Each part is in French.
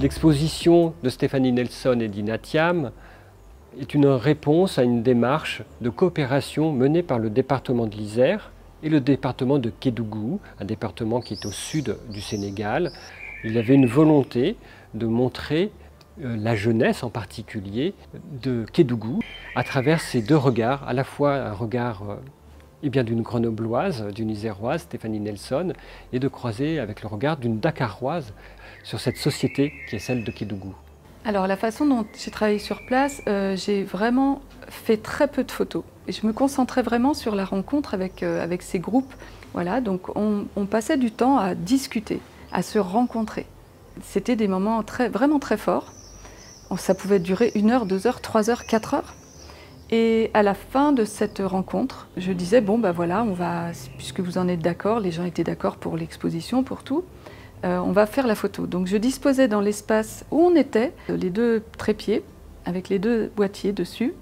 L'exposition de Stéphanie Nelson et d'Ina Thiam est une réponse à une démarche de coopération menée par le département de l'Isère et le département de Kédougou, un département qui est au sud du Sénégal. Il y avait une volonté de montrer la jeunesse en particulier de Kédougou à travers ces deux regards, à la fois un regard d'une grenobloise, d'une iséroise, Stéphanie Nelson, et de croiser avec le regard d'une dakaroise sur cette société qui est celle de Kédougou. Alors la façon dont j'ai travaillé sur place, j'ai vraiment fait très peu de photos. Et je me concentrais vraiment sur la rencontre avec ces groupes. Voilà, donc on passait du temps à discuter, à se rencontrer. C'était des moments vraiment très forts. Ça pouvait durer 1 heure, 2 heures, 3 heures, 4 heures. Et à la fin de cette rencontre, je disais, bon ben voilà, puisque vous en êtes d'accord, les gens étaient d'accord pour l'exposition, pour tout, on va faire la photo. Donc je disposais dans l'espace où on était, les 2 trépieds, avec les 2 boîtiers dessus.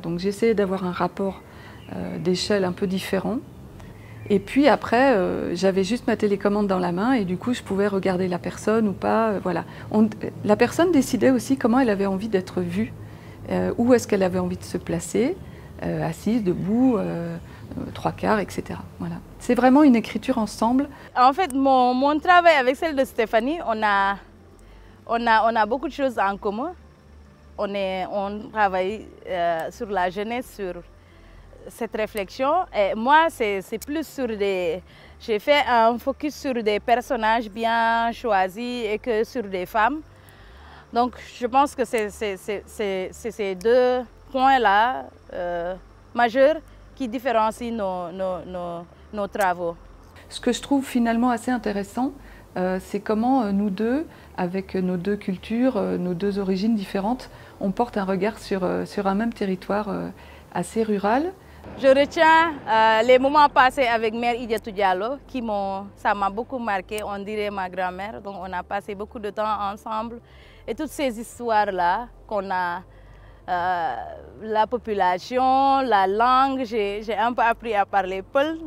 Donc j'essayais d'avoir un rapport d'échelle un peu différent. Et puis après, j'avais juste ma télécommande dans la main et du coup je pouvais regarder la personne ou pas. Voilà. La personne décidait aussi comment elle avait envie d'être vue. Où est-ce qu'elle avait envie de se placer, assise, debout, 3/4, etc. Voilà. C'est vraiment une écriture ensemble. En fait, mon travail avec celle de Stéphanie, on a beaucoup de choses en commun. On travaille sur la jeunesse, sur cette réflexion. Et moi, c'est plus sur des... J'ai fait un focus sur des personnages bien choisis et que sur des femmes. Donc, je pense que c'est ces 2 points-là majeurs qui différencient nos travaux. Ce que je trouve finalement assez intéressant, c'est comment nous deux, avec nos 2 cultures, nos 2 origines différentes, on porte un regard sur un même territoire assez rural. Je retiens les moments passés avec Mère Idiatou Diallo, ça m'a beaucoup marqué, on dirait ma grand-mère. Donc on a passé beaucoup de temps ensemble. Et toutes ces histoires-là qu'on a, la population, la langue, j'ai un peu appris à parler Peul.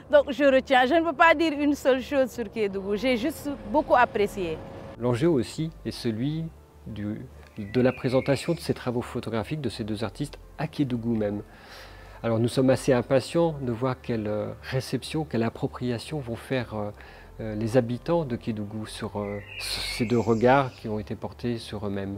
Donc je retiens, je ne peux pas dire une seule chose sur Kédougou, j'ai juste beaucoup apprécié. L'enjeu aussi est celui de la présentation de ces travaux photographiques de ces 2 artistes à Kédougou même. Alors nous sommes assez impatients de voir quelle réception, quelle appropriation vont faire les habitants de Kédougou sur ces 2 regards qui ont été portés sur eux-mêmes.